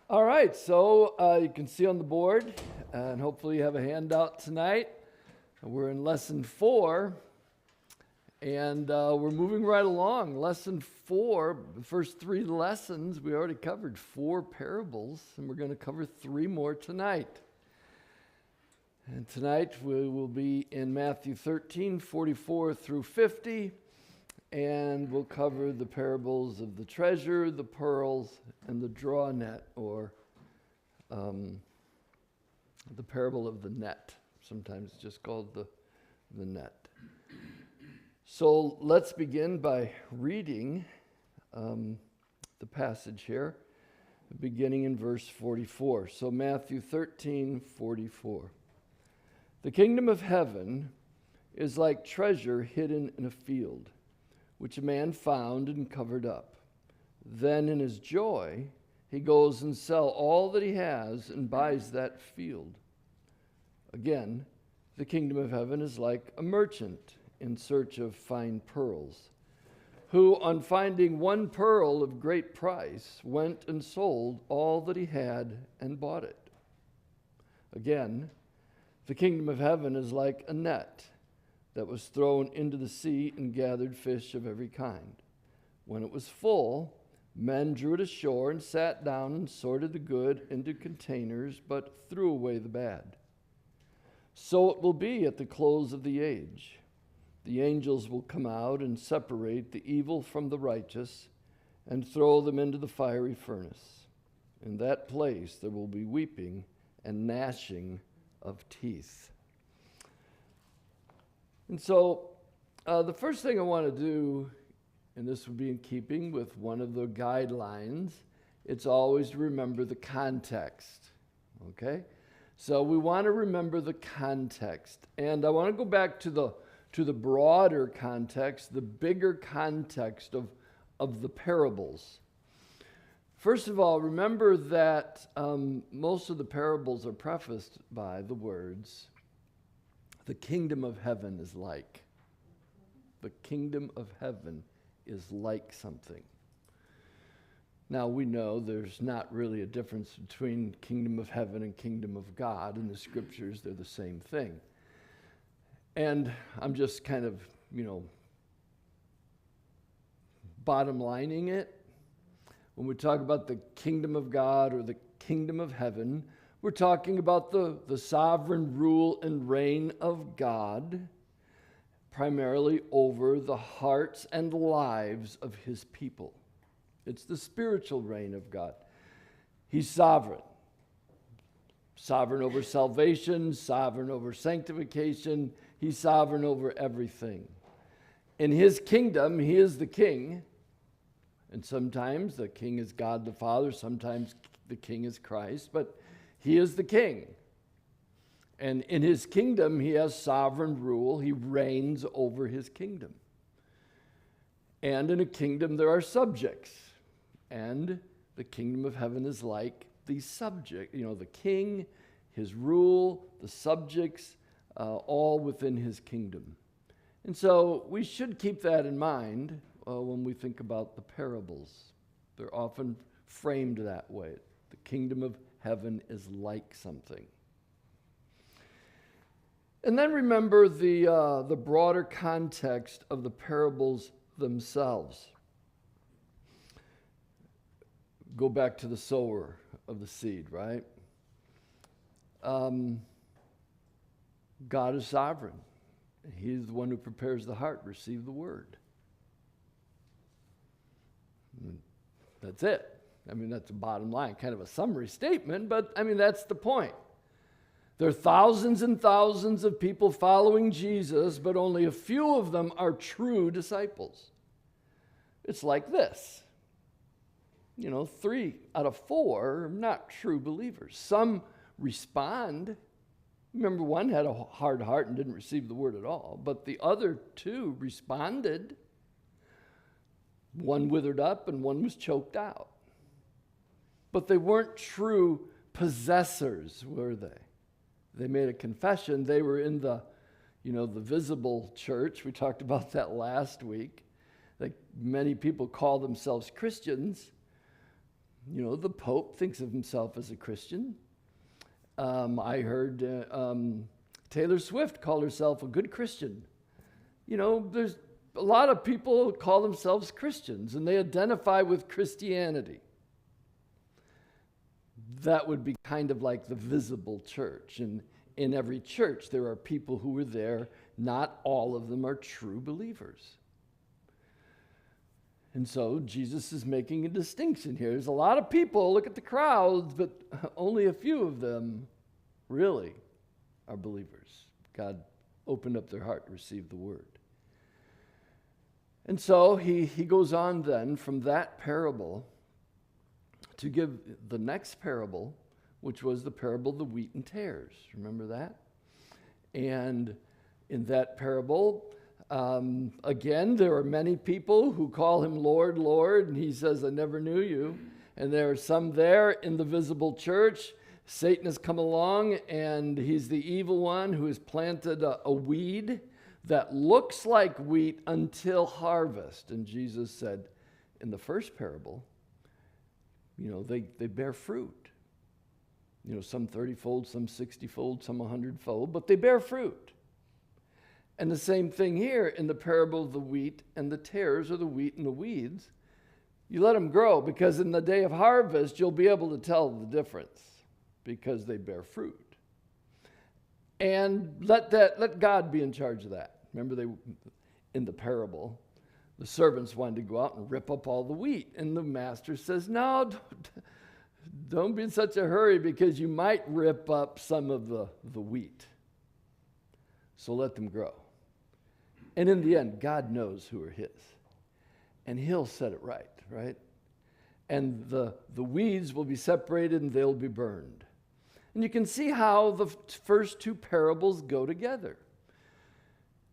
All right, so you can see on the board, and hopefully you have a handout tonight. We're in Lesson 4, and we're moving right along. Lesson 4, the first 3 lessons, we already covered 4 parables, and we're going to cover 3 more tonight. And tonight we will be in Matthew 13, 44 through 50, and we'll cover the parables of the treasure, the pearls, and the draw net, or the parable of the net. Sometimes it's just called the net. So let's begin by reading the passage here, beginning in verse 44. So Matthew 13, 44. The kingdom of heaven is like treasure hidden in a field, which a man found and covered up. Then in his joy, he goes and sells all that he has and buys that field. Again, the kingdom of heaven is like a merchant in search of fine pearls, who, on finding one pearl of great price, went and sold all that he had and bought it. Again, the kingdom of heaven is like a net that was thrown into the sea and gathered fish of every kind. When it was full, men drew it ashore and sat down and sorted the good into containers, but threw away the bad. So it will be at the close of the age. The angels will come out and separate the evil from the righteous and throw them into the fiery furnace. In that place there will be weeping and gnashing of teeth. And so the first thing I want to do, and this would be in keeping with one of the guidelines, it's always to remember the context, okay? So we want to remember the context. And I want to go back to the broader context, the bigger context of the parables. First of all, remember that most of the parables are prefaced by the words, the kingdom of heaven is like. The kingdom of heaven is like something. Now, we know there's not really a difference between kingdom of heaven and kingdom of God. In the scriptures, they're the same thing. And I'm just kind of, bottom lining it. When we talk about the kingdom of God or the kingdom of heaven, we're talking about the sovereign rule and reign of God, primarily over the hearts and lives of his people. It's the spiritual reign of God. He's sovereign. Sovereign over salvation, sovereign over sanctification. He's sovereign over everything. In his kingdom, he is the king. And sometimes the king is God the Father, sometimes the king is Christ, but he is the king. And in his kingdom, he has sovereign rule. He reigns over his kingdom. And in a kingdom, there are subjects. And the kingdom of heaven is like the subject, the king, his rule, the subjects, all within his kingdom. And so we should keep that in mind when we think about the parables. They're often framed that way. The kingdom of heaven is like something. And then remember the broader context of the parables themselves. Go back to the sower of the seed, right? God is sovereign. He's the one who prepares the heart. Receive the word. That's it. That's a bottom line, kind of a summary statement, but that's the point. There are thousands and thousands of people following Jesus, but only a few of them are true disciples. It's like this. 3 out of 4 are not true believers. Some respond. Remember, one had a hard heart and didn't receive the word at all, but the other 2 responded. One withered up and one was choked out. But they weren't true possessors, were they? They made a confession. They were in the visible church. We talked about that last week. Like many people call themselves Christians, The Pope thinks of himself as a Christian. I heard Taylor Swift call herself a good Christian. There's a lot of people call themselves Christians, and they identify with Christianity. That would be kind of like the visible church. And in every church, there are people who are there. Not all of them are true believers. And so Jesus is making a distinction here. There's a lot of people, look at the crowds, but only a few of them really are believers. God opened up their heart to receive the word. And so he goes on then from that parable to give the next parable, which was the parable of the wheat and tares. Remember that? And in that parable, again, there are many people who call him Lord, Lord, and he says, I never knew you. And there are some there in the visible church. Satan has come along, and he's the evil one who has planted a weed that looks like wheat until harvest. And Jesus said in the first parable, they bear fruit. Some 30-fold, some 60-fold, some 100-fold, but they bear fruit. And the same thing here in the parable of the wheat and the tares, or the wheat and the weeds. You let them grow, because in the day of harvest, you'll be able to tell the difference, because they bear fruit. And let God be in charge of that. Remember, in the parable, the servants wanted to go out and rip up all the wheat. And the master says, no, don't be in such a hurry, because you might rip up some of the wheat. So let them grow. And in the end, God knows who are his. And he'll set it right? And the weeds will be separated and they'll be burned. And you can see how the first two parables go together.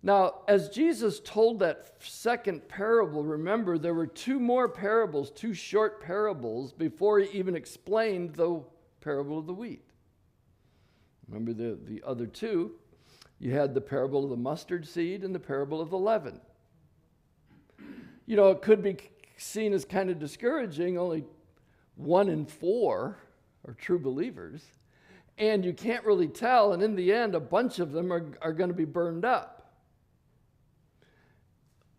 Now, as Jesus told that second parable, remember, there were two more parables, two short parables, before he even explained the parable of the wheat. Remember the other two? You had the parable of the mustard seed and the parable of the leaven. It could be seen as kind of discouraging. Only 1 in 4 are true believers. And you can't really tell. And in the end, a bunch of them are going to be burned up.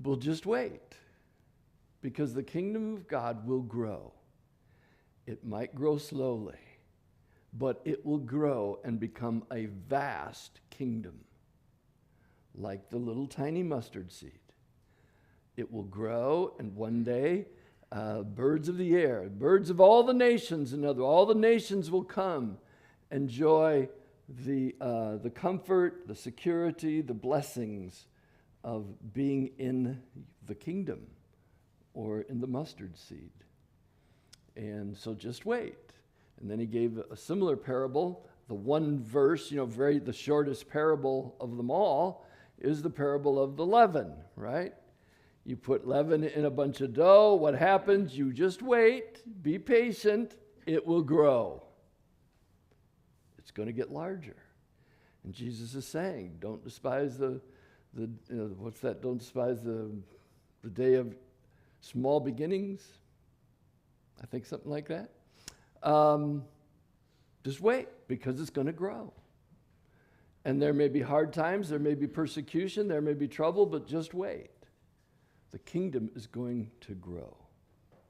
We'll just wait. Because the kingdom of God will grow. It might grow slowly, but it will grow and become a vast kingdom. Like the little tiny mustard seed. It will grow, and one day, birds of the air, birds of all the nations, all the nations will come, enjoy the comfort, the security, the blessings of being in the kingdom or in the mustard seed. And so just wait. And then he gave a similar parable, the one verse, the shortest parable of them all, is the parable of the leaven, right? You put leaven in a bunch of dough. What happens? You just wait. Be patient. It will grow. It's going to get larger. And Jesus is saying, don't despise what's that? Don't despise the day of small beginnings. I think something like that. Just wait, because it's going to grow. And there may be hard times, there may be persecution, there may be trouble, but just wait. The kingdom is going to grow.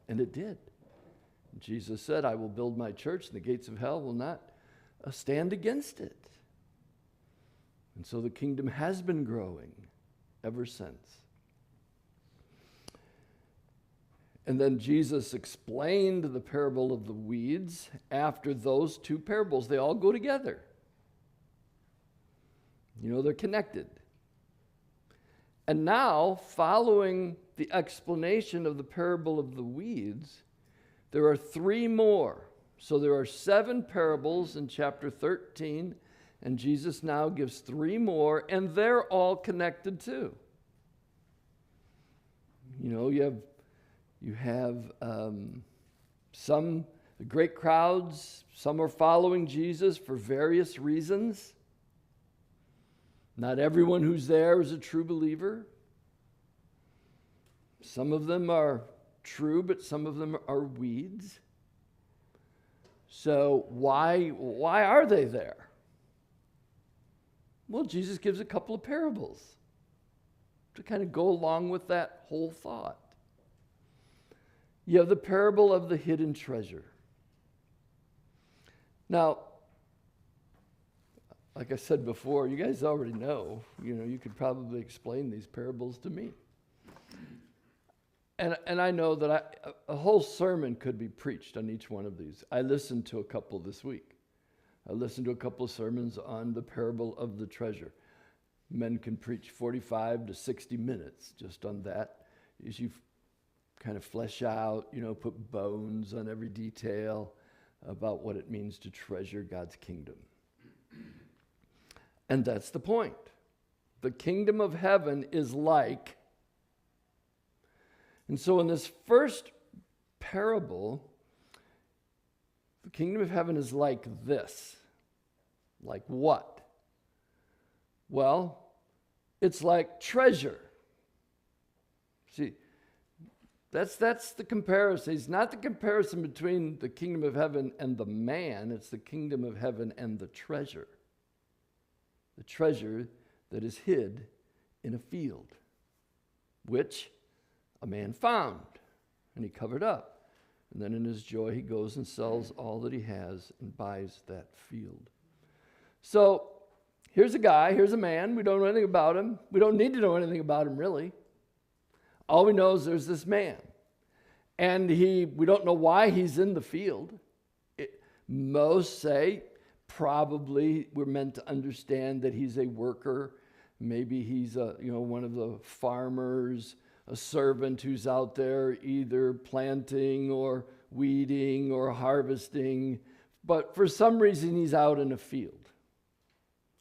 And it did. Jesus said, I will build my church, and the gates of hell will not stand against it. And so the kingdom has been growing ever since. And then Jesus explained the parable of the weeds after those two parables. They all go together. They're connected. And now, following the explanation of the parable of the weeds, there are 3 more. So there are 7 parables in chapter 13, and Jesus now gives 3 more, and they're all connected too. You have some great crowds. Some are following Jesus for various reasons. Not everyone who's there is a true believer. Some of them are true, but some of them are weeds. So why are they there? Well, Jesus gives a couple of parables to kind of go along with that whole thought. You have the parable of the hidden treasure. Now, like I said before, you guys already know, you could probably explain these parables to me. And I know that a whole sermon could be preached on each one of these. I listened to a couple this week. I listened to a couple of sermons on the parable of the treasure. Men can preach 45 to 60 minutes just on that, as you kind of flesh out, put bones on every detail about what it means to treasure God's kingdom. And that's the point. The kingdom of heaven is like. And so in this first parable, the kingdom of heaven is like this. Like what? Well, it's like treasure. See, that's the comparison. It's not the comparison between the kingdom of heaven and the man. It's the kingdom of heaven and the treasure. The treasure that is hid in a field, which a man found, and he covered up. And then in his joy, he goes and sells all that he has and buys that field. So here's a man. We don't know anything about him. We don't need to know anything about him, really. All we know is there's this man. And we don't know why he's in the field. Most say probably we're meant to understand that he's a worker. Maybe he's one of the farmers, a servant who's out there either planting or weeding or harvesting. But for some reason, he's out in a field.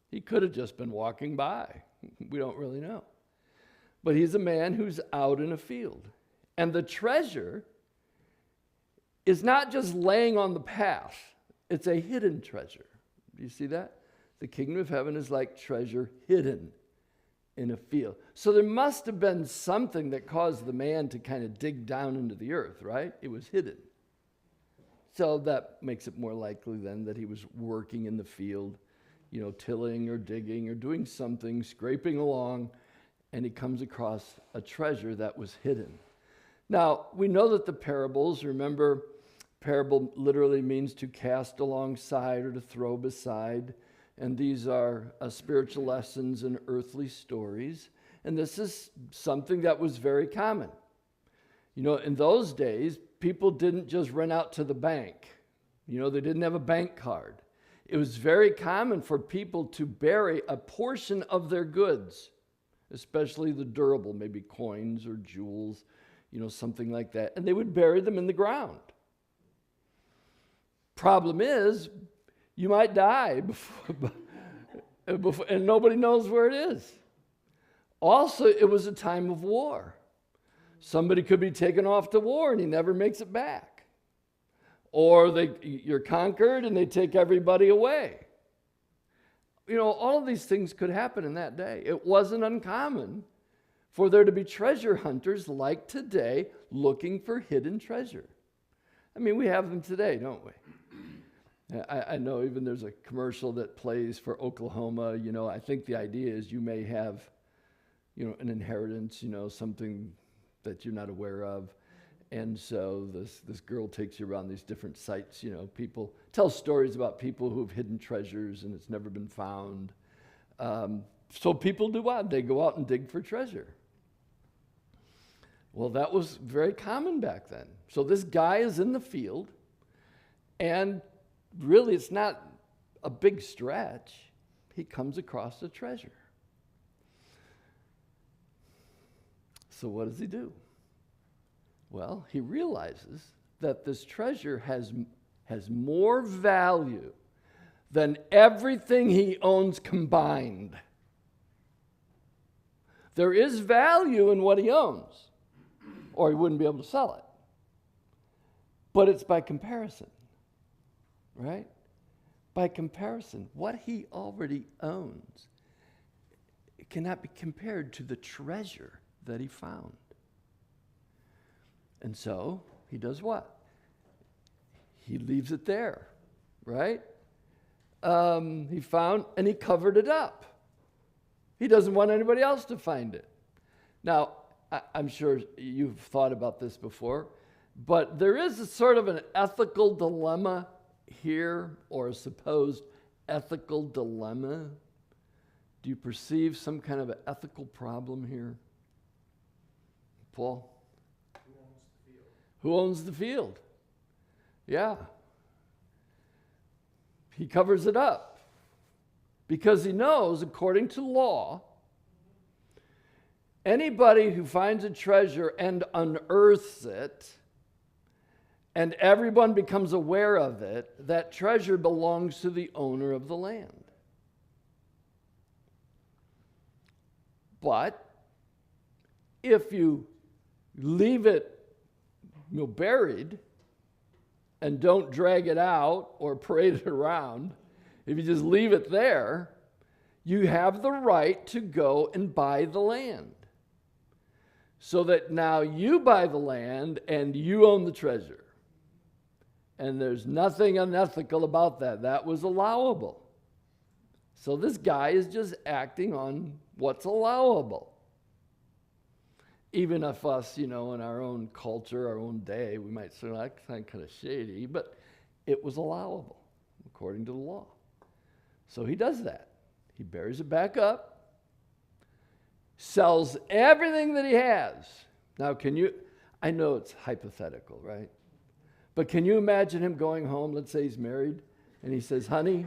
He could have just been walking by. We don't really know. But he's a man who's out in a field. And the treasure is not just laying on the path. It's a hidden treasure. Do you see that? The kingdom of heaven is like treasure hidden in a field. So there must have been something that caused the man to kind of dig down into the earth, right? It was hidden. So that makes it more likely then that he was working in the field, tilling or digging or doing something, scraping along, and he comes across a treasure that was hidden. Now, we know that the parables, remember, parable literally means to cast alongside or to throw beside. And these are spiritual lessons and earthly stories. And this is something that was very common. In those days, people didn't just run out to the bank. They didn't have a bank card. It was very common for people to bury a portion of their goods, especially the durable, maybe coins or jewels, something like that. And they would bury them in the ground. Problem is, you might die before, and nobody knows where it is. Also, it was a time of war. Somebody could be taken off to war and he never makes it back. Or you're conquered and they take everybody away. All of these things could happen in that day. It wasn't uncommon for there to be treasure hunters like today looking for hidden treasure. I mean, we have them today, don't we? I know even there's a commercial that plays for Oklahoma. I think the idea is you may have, an inheritance, something that you're not aware of. And so this girl takes you around these different sites. People tell stories about people who've hidden treasures and it's never been found. So people do what? They go out and dig for treasure. Well, that was very common back then. So this guy is in the field, and really, it's not a big stretch. He comes across a treasure. So what does he do? Well, he realizes that this treasure has more value than everything he owns combined. There is value in what he owns, or he wouldn't be able to sell it. But it's by comparison. Right? By comparison, what he already owns, it cannot be compared to the treasure that he found. And so, he does what? He leaves it there. right? He found, and he covered it up. He doesn't want anybody else to find it. Now, I'm sure you've thought about this before, but there is a sort of an ethical dilemma here, or a supposed ethical dilemma. Do you perceive some kind of an ethical problem here? Paul? Who owns the field? Who owns the field? Yeah. He covers it up because he knows, according to law, anybody who finds a treasure and unearths it, and everyone becomes aware of it, that treasure belongs to the owner of the land. But if you leave it buried and don't drag it out or parade it around, if you just leave it there, you have the right to go and buy the land. So that now you buy the land and you own the treasure. And there's nothing unethical about that. That was allowable. So this guy is just acting on what's allowable. Even if us, in our own culture, our own day, we might say that kind of shady, but it was allowable according to the law. So he does that. He buries it back up, sells everything that he has. Now, I know it's hypothetical, right? But can you imagine him going home, let's say he's married, and he says, honey,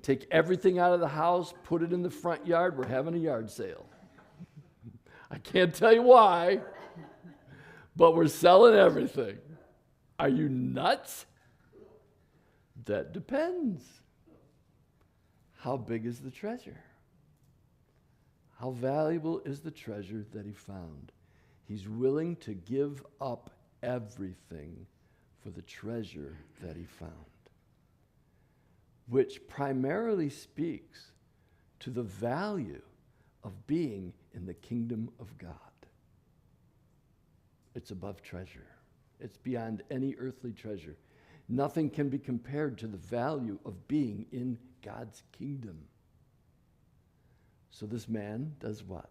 take everything out of the house, put it in the front yard, we're having a yard sale. I can't tell you why, but we're selling everything. Are you nuts? That depends. How big is the treasure? How valuable is the treasure that he found? He's willing to give up everything for the treasure that he found, which primarily speaks to the value of being in the kingdom of God. It's above treasure. It's beyond any earthly treasure. Nothing can be compared to the value of being in God's kingdom. So this man does what?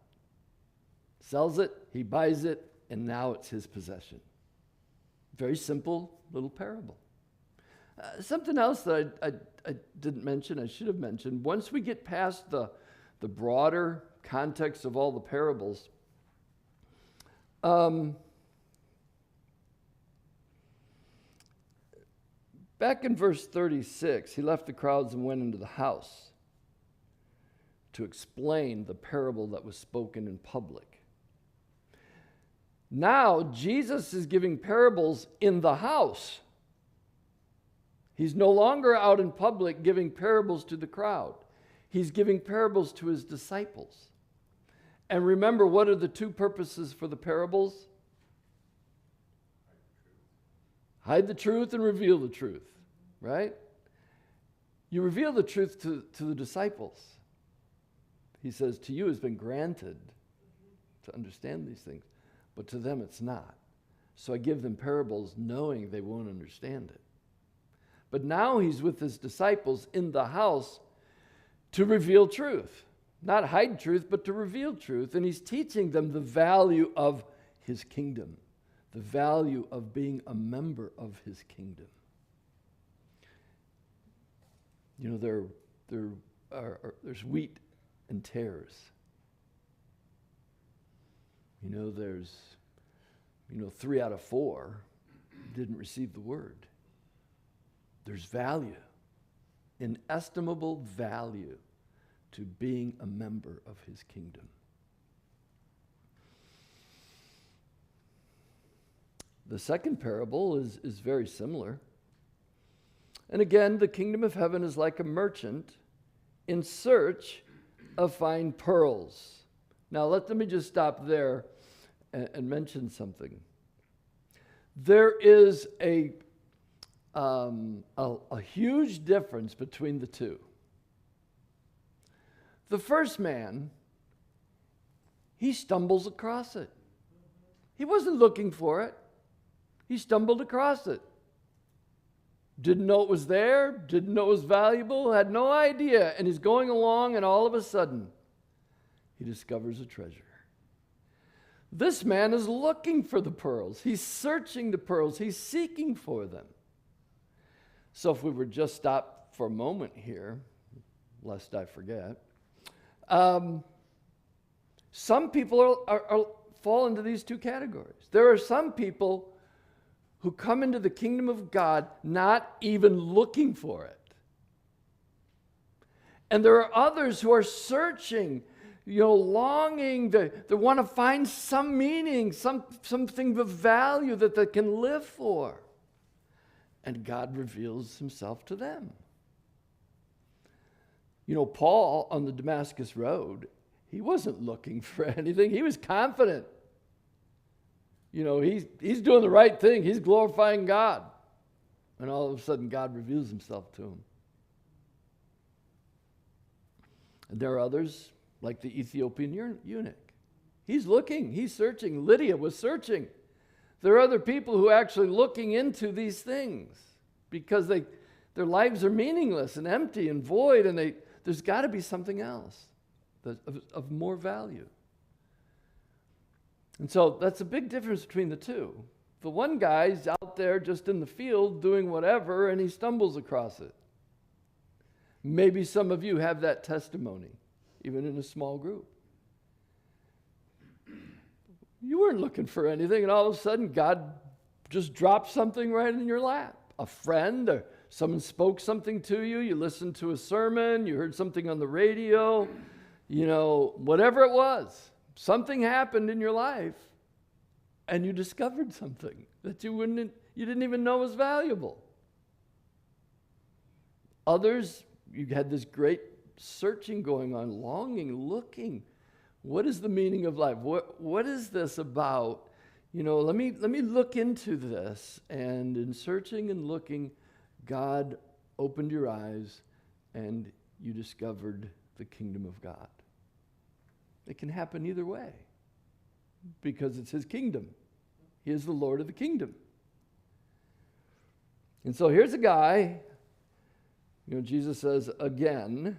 Sells it, he buys it, and now it's his possession. Very simple little parable. Something else that I didn't mention, I should have mentioned. Once we get past the broader context of all the parables, back in verse 36, he left the crowds and went into the house to explain the parable that was spoken in public. Now, Jesus is giving parables in the house. He's no longer out in public giving parables to the crowd. He's giving parables to his disciples. And remember, what are the two purposes for the parables? Hide the truth and reveal the truth, right? You reveal the truth to the disciples. He says, to you has been granted to understand these things, but to them it's not. So I give them parables knowing they won't understand it. But now he's with his disciples in the house to reveal truth. Not hide truth, but to reveal truth. And he's teaching them the value of his kingdom, the value of being a member of his kingdom. You know, there's wheat and tares. You know, there's 3 out of 4 didn't receive the word. There's value, inestimable value to being a member of his kingdom. The second parable is very similar. And again, the kingdom of heaven is like a merchant in search of fine pearls. Now, let me just stop there and mention something. There is a huge difference between the two. The first man, he stumbles across it. He wasn't looking for it. He stumbled across it. Didn't know it was there, didn't know it was valuable, had no idea. And he's going along, and all of a sudden, he discovers a treasure. This man is looking for the pearls. He's searching the pearls. He's seeking for them. So if we were just stop for a moment here, lest I forget, some people fall into these two categories. There are some people who come into the kingdom of God not even looking for it. And there are others who are searching, longing, they want to find some meaning, something of value that they can live for. And God reveals himself to them. Paul on the Damascus Road, he wasn't looking for anything. He was confident. He's doing the right thing. He's glorifying God. And all of a sudden, God reveals himself to him. And there are others, like the Ethiopian eunuch. He's looking. He's searching. Lydia was searching. There are other people who are actually looking into these things because their lives are meaningless and empty and void, and there's got to be something else of more value. And so that's a big difference between the two. The one guy's out there just in the field doing whatever, and he stumbles across it. Maybe some of you have that testimony, even in a small group. You weren't looking for anything, and all of a sudden God just dropped something right in your lap. A friend or someone spoke something to you. You listened to a sermon. You heard something on the radio. Whatever it was. Something happened in your life, and you discovered something that you didn't even know was valuable. Others, you had this great searching going on, longing, looking. What is the meaning of life? What is this about? Let me look into this. And in searching and looking, God opened your eyes, and you discovered the kingdom of God. It can happen either way because it's his kingdom. He is the Lord of the kingdom. And so here's a guy, Jesus says, again,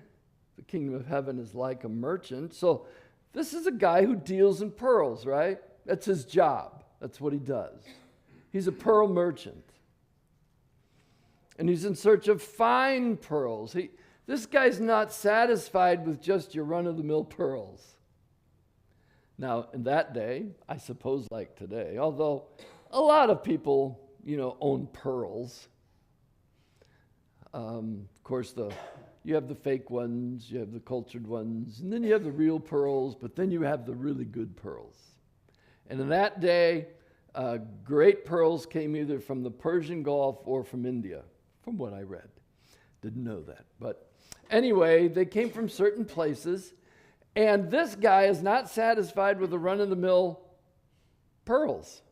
the kingdom of heaven is like a merchant. So this is a guy who deals in pearls, right? That's his job. That's what he does. He's a pearl merchant. And he's in search of fine pearls. This guy's not satisfied with just your run-of-the-mill pearls. Now, in that day, I suppose like today, although a lot of people, own pearls. Of course, you have the fake ones, you have the cultured ones, and then you have the real pearls, but then you have the really good pearls. And in that day, great pearls came either from the Persian Gulf or from India, from what I read. Didn't know that. But anyway, they came from certain places. And this guy is not satisfied with the run-of-the-mill pearls.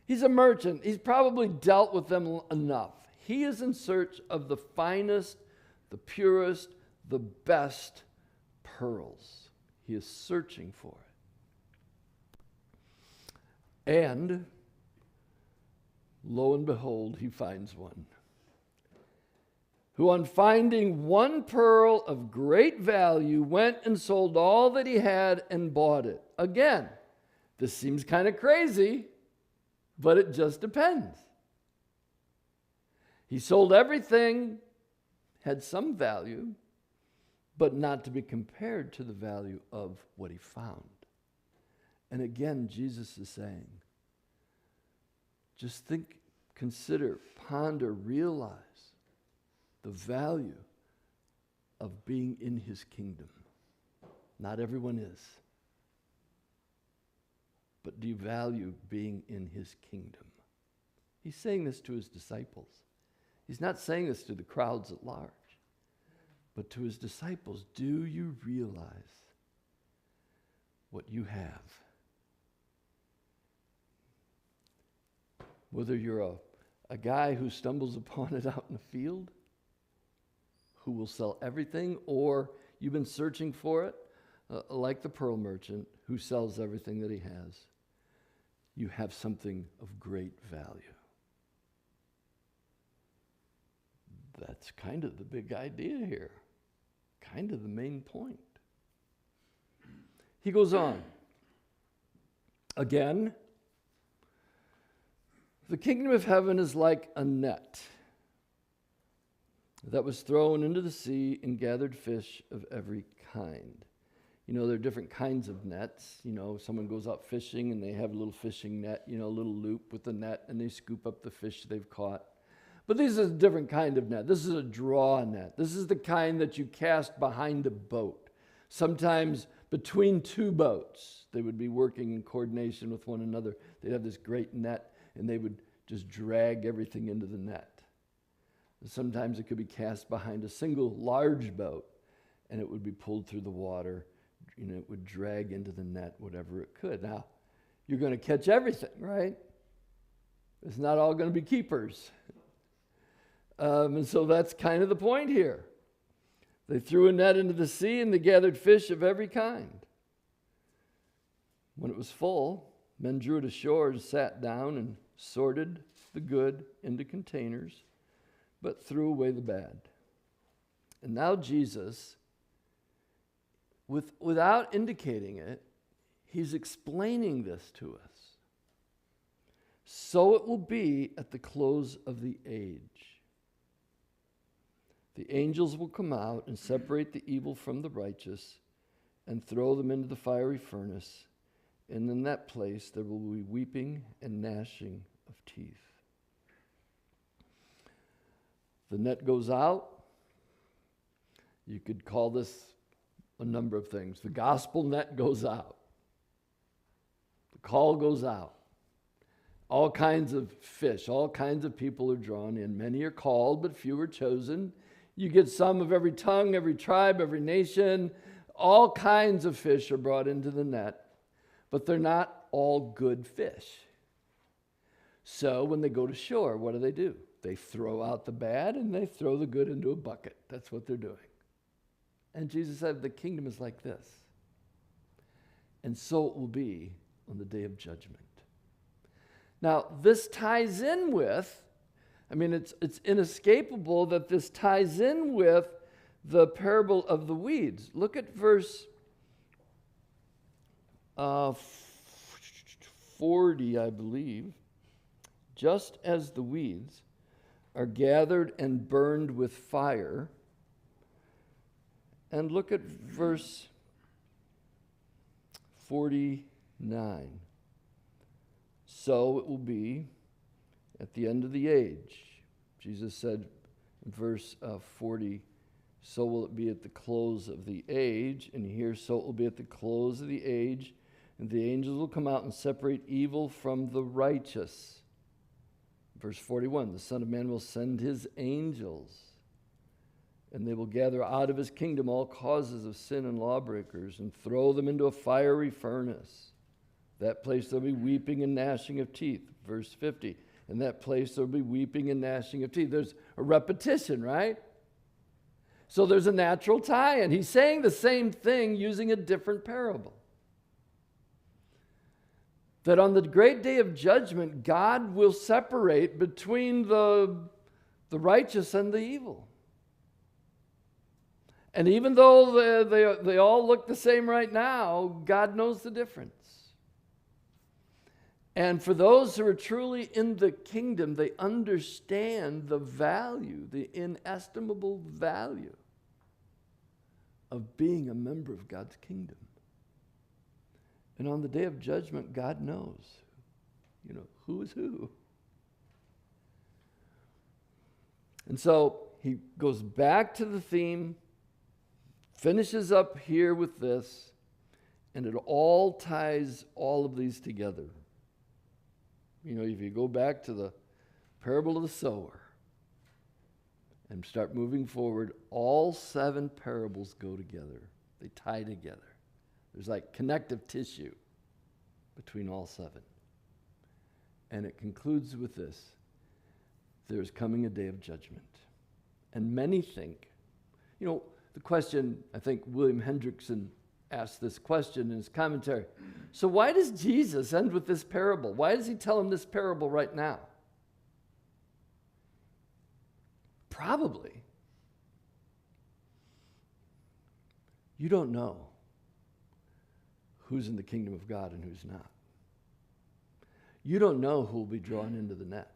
He's a merchant. He's probably dealt with them enough. He is in search of the finest, the purest, the best pearls. He is searching for it. And lo and behold, he finds one, who on finding one pearl of great value went and sold all that he had and bought it. Again, this seems kind of crazy, but it just depends. He sold everything, had some value, but not to be compared to the value of what he found. And again, Jesus is saying, just think, consider, ponder, realize the value of being in his kingdom. Not everyone is. But do you value being in his kingdom? He's saying this to his disciples. He's not saying this to the crowds at large, but to his disciples. Do you realize what you have? Whether you're a guy who stumbles upon it out in the field, who will sell everything, or you've been searching for it, like the pearl merchant who sells everything that he has, you have something of great value. That's kind of the big idea here, kind of the main point. He goes on. Again, the kingdom of heaven is like a net that was thrown into the sea and gathered fish of every kind. You know, there are different kinds of nets. You know, someone goes out fishing and they have a little fishing net, you know, a little loop with the net, and they scoop up the fish they've caught. But this is a different kind of net. This is a draw net. This is the kind that you cast behind a boat. Sometimes between two boats, they would be working in coordination with one another. They'd have this great net, and they would just drag everything into the net. Sometimes it could be cast behind a single large boat, and it would be pulled through the water. You know, it would drag into the net whatever it could. Now, you're going to catch everything, right? It's not all going to be keepers. And so that's kind of the point here. They threw a net into the sea, and they gathered fish of every kind. When it was full, men drew it ashore and sat down and sorted the good into containers, but threw away the bad. And now Jesus, without indicating it, he's explaining this to us. So it will be at the close of the age. The angels will come out and separate the evil from the righteous and throw them into the fiery furnace. And in that place there will be weeping and gnashing of teeth. The net goes out. You could call this a number of things. The gospel net goes out. The call goes out. All kinds of fish, all kinds of people are drawn in. Many are called, but few are chosen. You get some of every tongue, every tribe, every nation. All kinds of fish are brought into the net, but they're not all good fish. So when they go to shore, what do? They throw out the bad and they throw the good into a bucket. That's what they're doing. And Jesus said, the kingdom is like this. And so it will be on the day of judgment. Now, this ties in with, it's inescapable that this ties in with the parable of the weeds. Look at verse 40, I believe. Just as the weeds are gathered and burned with fire. And look at verse 49. So it will be at the end of the age. Jesus said in verse 40, so will it be at the close of the age. And here, so it will be at the close of the age. And the angels will come out and separate evil from the righteous. Verse 41, the Son of Man will send his angels, and they will gather out of his kingdom all causes of sin and lawbreakers and throw them into a fiery furnace. That place there will be weeping and gnashing of teeth. Verse 50, in that place there will be weeping and gnashing of teeth. There's a repetition, right? So there's a natural tie-in. He's saying the same thing using a different parable. That on the great day of judgment, God will separate between the righteous and the evil. And even though they all look the same right now, God knows the difference. And for those who are truly in the kingdom, they understand the value, the inestimable value of being a member of God's kingdom. And on the day of judgment, God knows, who is who. And so he goes back to the theme, finishes up here with this, and it all ties all of these together. If you go back to the parable of the sower and start moving forward, all 7 parables go together. They tie together. There's like connective tissue between all 7. And it concludes with this. There's coming a day of judgment. And many think, the question, I think William Hendrickson asked this question in his commentary. So why does Jesus end with this parable? Why does he tell him this parable right now? Probably. You don't know who's in the kingdom of God and who's not. You don't know who will be drawn into the net.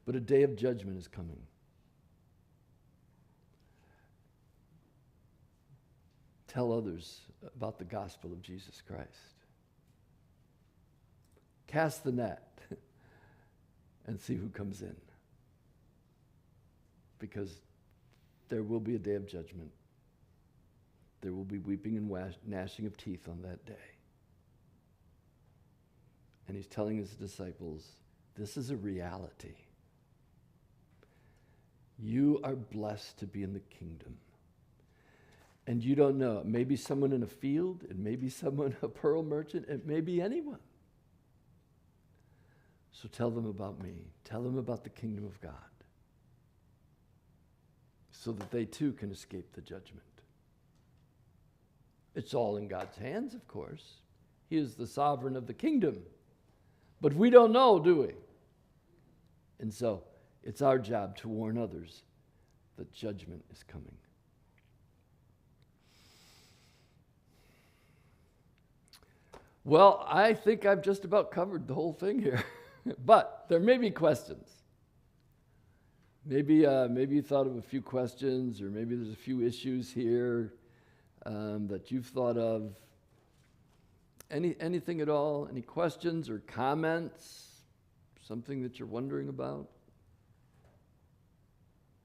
But a day of judgment is coming. Tell others about the gospel of Jesus Christ. Cast the net and see who comes in. Because there will be a day of judgment. There will be weeping and gnashing of teeth on that day. And he's telling his disciples, this is a reality. You are blessed to be in the kingdom. And you don't know. It may be someone in a field. It may be someone, a pearl merchant. It may be anyone. So tell them about me. Tell them about the kingdom of God. So that they too can escape the judgment. It's all in God's hands, of course. He is the sovereign of the kingdom. But we don't know, do we? And so it's our job to warn others that judgment is coming. Well, I think I've just about covered the whole thing here. But there may be questions. Maybe you thought of a few questions, or maybe there's a few issues here that you've thought of. Anything at all? Any questions or comments? Something that you're wondering about?